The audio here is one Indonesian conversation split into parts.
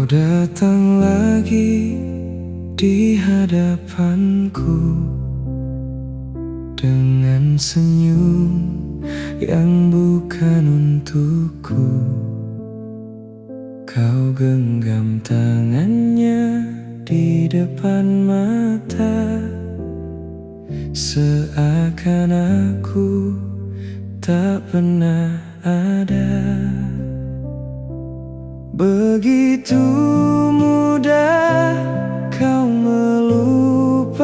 datang lagi di hadapanku dengan senyum yang bukan untukku. Kau genggam tangannya di depan mata, seakan aku tak pernah ada. Begitu mudah kau melupakan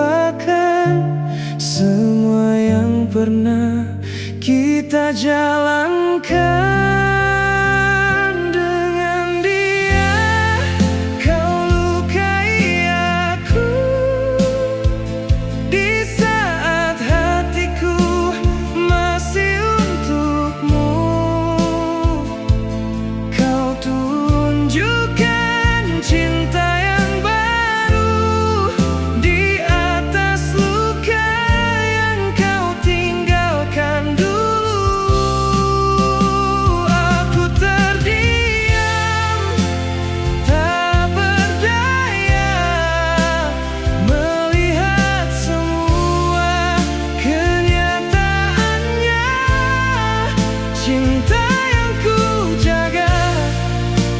semua yang pernah kita jalankan. Dengan dia kau lukai aku di saat hatiku masih untukmu. Kau tunjukkan cinta yang baru di atas luka yang kau tinggalkan dulu. Aku terdiam, tak berdaya melihat semua kenyataannya. Cinta yang ku jaga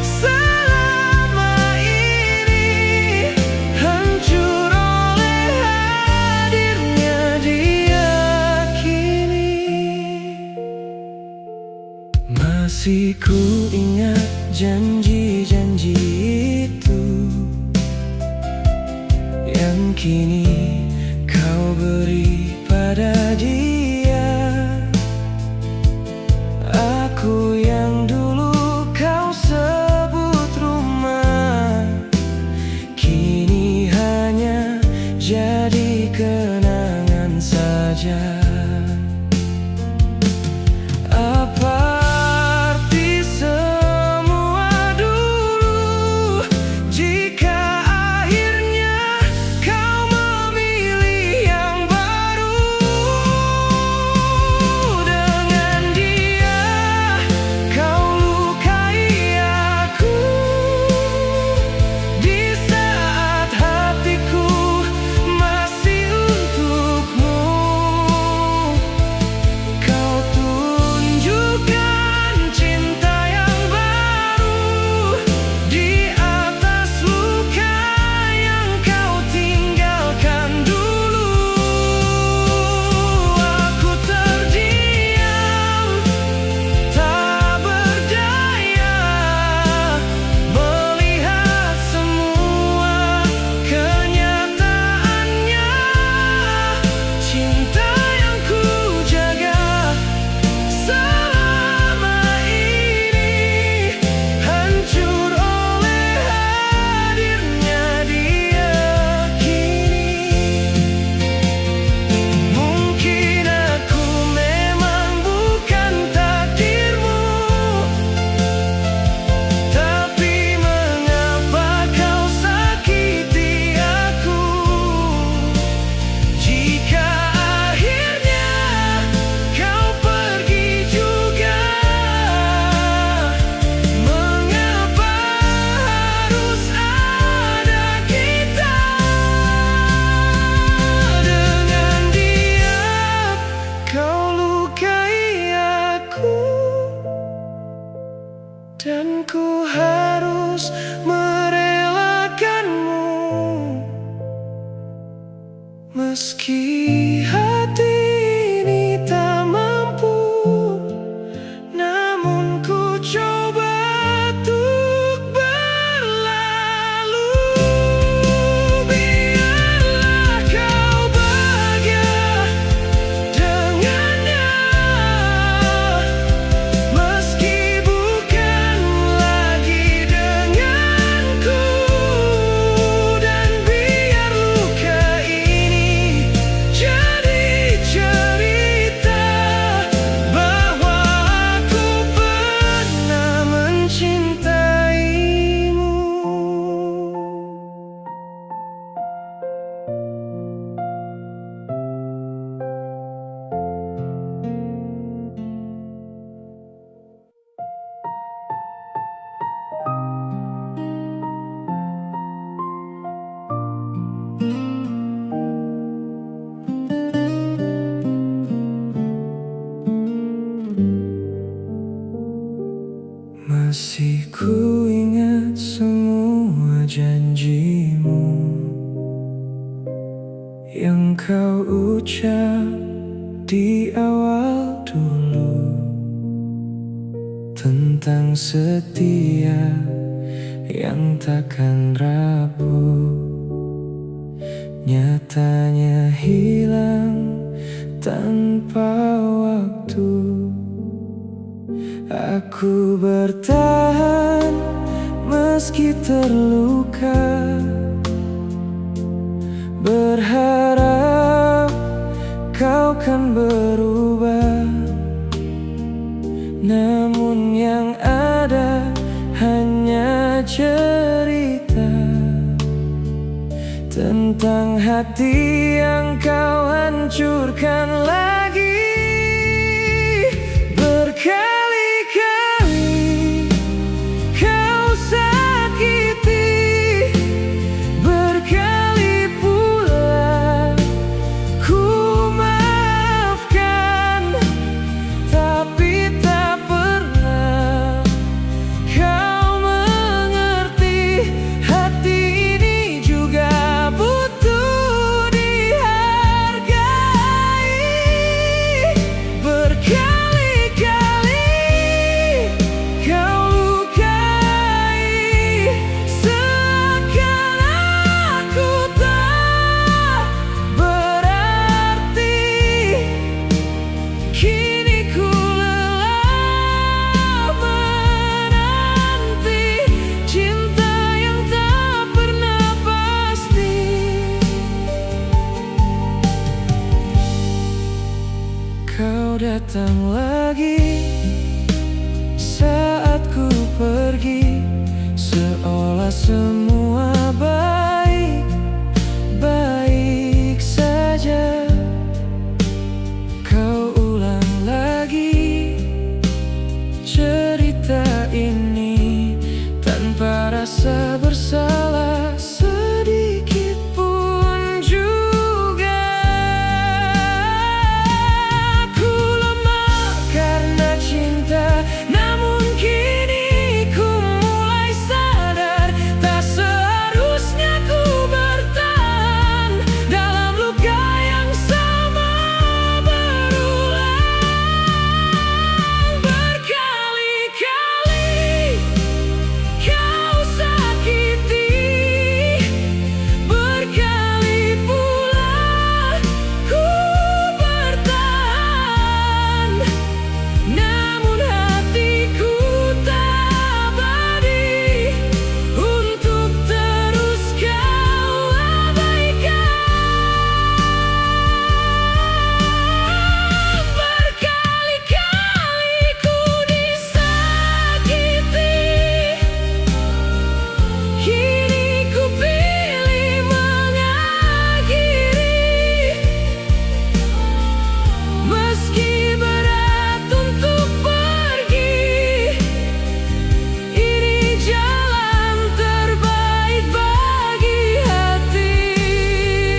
selama ini hancur oleh hadirnya dia kini. Masih ku ingat janji-janji itu yang kini kau beri pada dia. Aku yang dulu kau sebut rumah, kini hanya jadi kenangan saja. Apa arti semua dulu jika akhirnya kau memilih yang baru? Dengan dia kau lukai aku di saat hatiku masih untukmu. Kau tunjukkan cinta yang baru di atas luka yang kau tinggalkan dulu. Aku terdiam, tak berdaya melihat semua kenyataannya. Cinta yang ku jaga selama ini hancur oleh hadirnya dia kini. Mungkin aku memang bukan takdirmu, tapi mengapa kau sakiti aku? Jika akhirnya kau pergi juga, mengapa harus ada kita? Dengan dia kau lukai aku, dan ku harus merelakanmu. Meski hati ini tak mampu, namun ku coba untuk berlalu. Biarlah kau bahagia dengannya, meski bukan lagi denganku. Dan biar luka ini Masih ku ingat semua janjimu yang kau ucap di awal dulu, tentang setia yang takkan rapuh. Nyatanya hilang tanpa waktu. Aku bertahan meski terluka, berharap kau kan berubah. Namun yang ada hanya cerita tentang hati yang kau hancurkan lagi. Berkali-kali kau sakiti, berkali pula ku maafkan, tapi tak pernah kau mengerti. Hati ini juga butuh dihargai. Berkali-kali kau lukai, seakan aku tak berarti. Kini ku lelah menanti cinta yang tak pernah pasti. Kau datang lagi saat ku pergi, seolah semua baik-baik saja. Kau ulang lagi cerita ini tanpa rasa bersalah sedikit pun juga. Ku lemah karena cinta, namun kini ku mulai sadar tak seharusnya ku bertahan dalam luka yang sama berulang. Berkali-kali kau sakiti, berkali pula ku bertahan, namun hatiku tak abadi untuk terus kau abaikan. Berkali-kali ku disakiti, kini ku pilih mengakhiri. Meski berat untuk pergi, ini jalan terbaik bagi hati.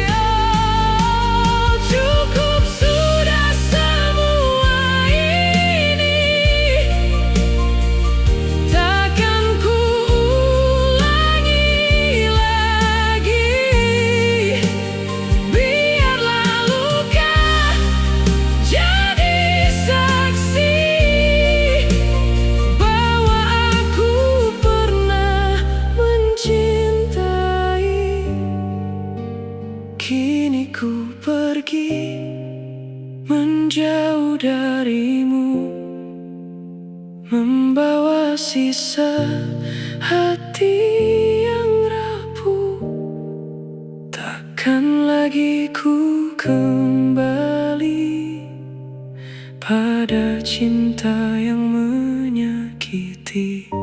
Oh, cukup sudah semua ini, takkan ku ulangi lagi. Biarlah luka jadi saksi bahwa aku pernah mencintai. Kini ku pergi menjauh darimu, membawa sisa hati yang rapuh. Takkan lagi ku kembali pada cinta yang menyakiti.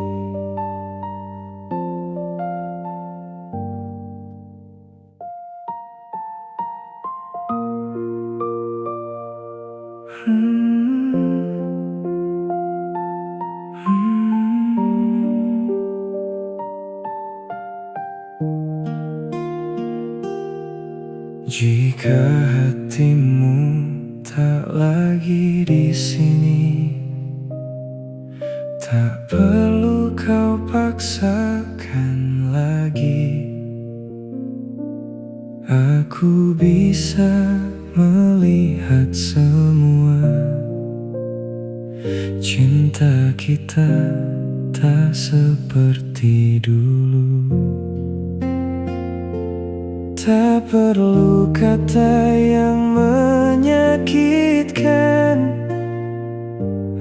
Jika hatimu tak lagi di sini, tak perlu kau paksakan lagi. Aku bisa melihat semua. Cinta kita tak seperti dulu. Tak perlu kata yang menyakitkan.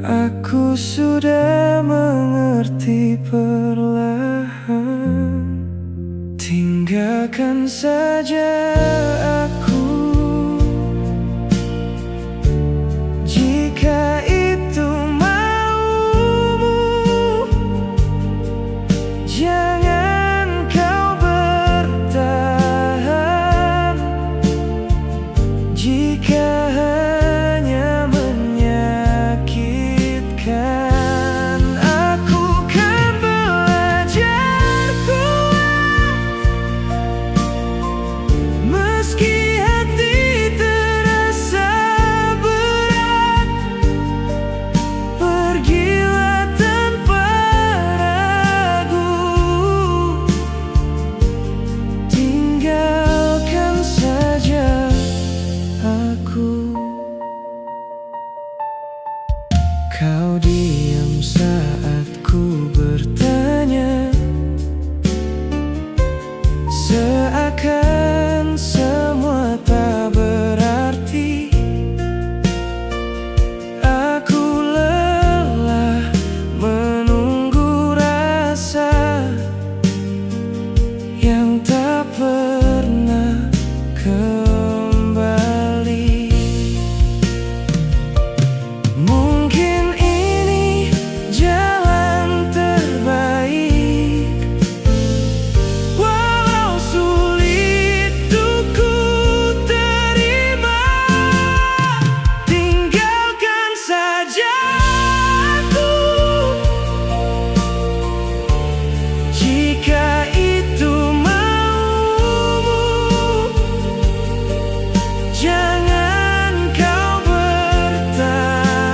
Aku sudah mengerti perlahan. Tinggalkan saja aku, jika itu maumu. Jangan kau bertahan, jika hanya menyakitkan. Aku kan belajar kuat, meski hati terasa berat. Pergilah tanpa ragu, tinggalkan saja aku. Kau diam saat ku bertanya, seakan semua tak berarti. Aku lelah menunggu rasa yang tak pernah kembali. Mungkin ini jalan terbaik, walau sulit untuk ku terima. Tinggalkan saja aku, jika itu maumu. Jangan kau bertahan,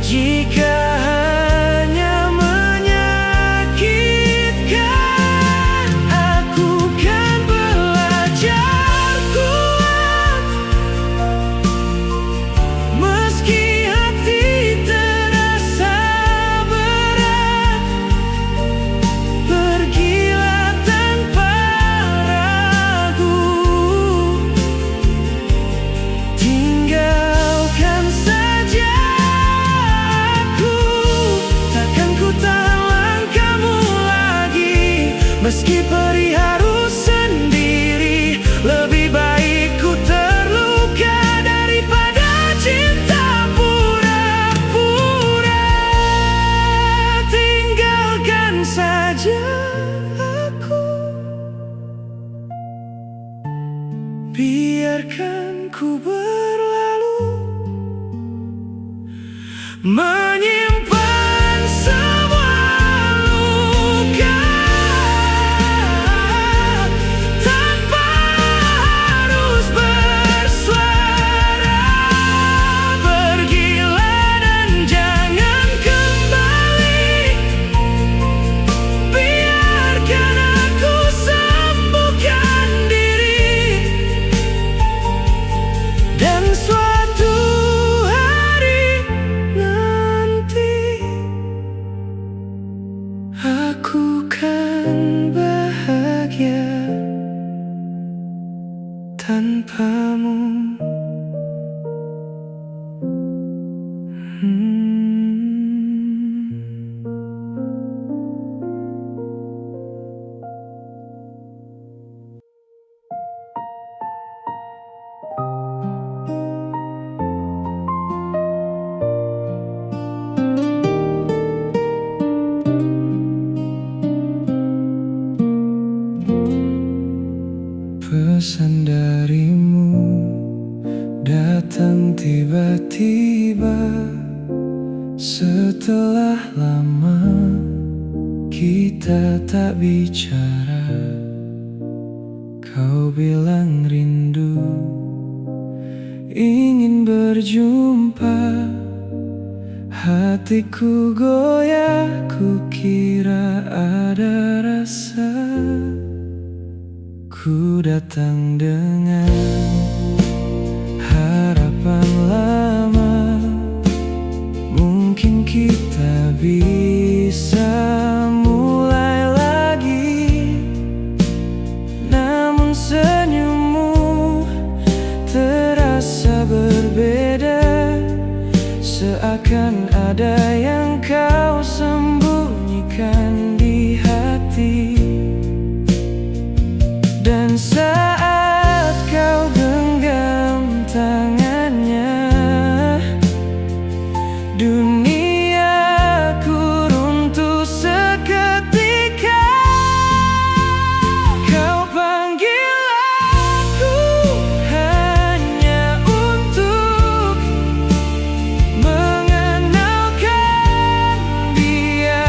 jika hanya menyakitkan. Aku kan belajar kuat, meski hati terasa berat. Pergilah tanpa ragu, tinggalkan saja aku. Takkan ku tahan langkahmu lagi, meski perih harus sendiri. Lebih baik ku terluka daripada cinta pura-pura. Tinggalkan saja aku, biarkan ku berlalu, menyimpan semua luka, tanpa harus bersuara. Pergilah dan jangan kembali, biarkan aku sembuhkan diri. Dan suatu hari nanti, aku kan bahagia tanpamu. Pesan darimu datang tiba-tiba, setelah lama kita tak bicara. Kau bilang rindu, ingin berjumpa. Hatiku goyah, ku kira ada rasa. Ku datang dengan harapan lama, mungkin kita bisa mulai lagi. Namun senyummu terasa berbeda, seakan ada yang kau sembunyikan di hati. Dan saat kau genggam tangannya, duniaku runtuh seketika. Kau panggil aku hanya untuk mengenalkan dia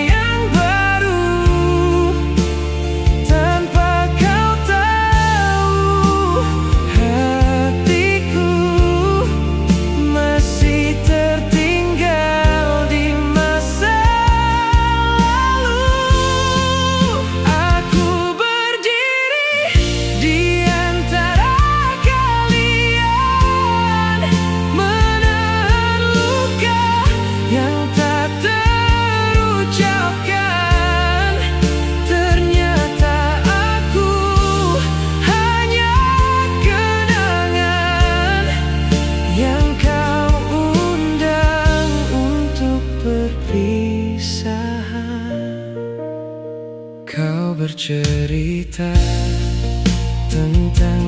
yang baru. Tanpa kau tahu, hatiku masih tertinggal di masa lalu. Aku berdiri di antara kalian, menahan luka yang tak terucapkan. Ternyata aku hanya kenangan yang kau undang untuk perpisahan. Kau bercerita tentang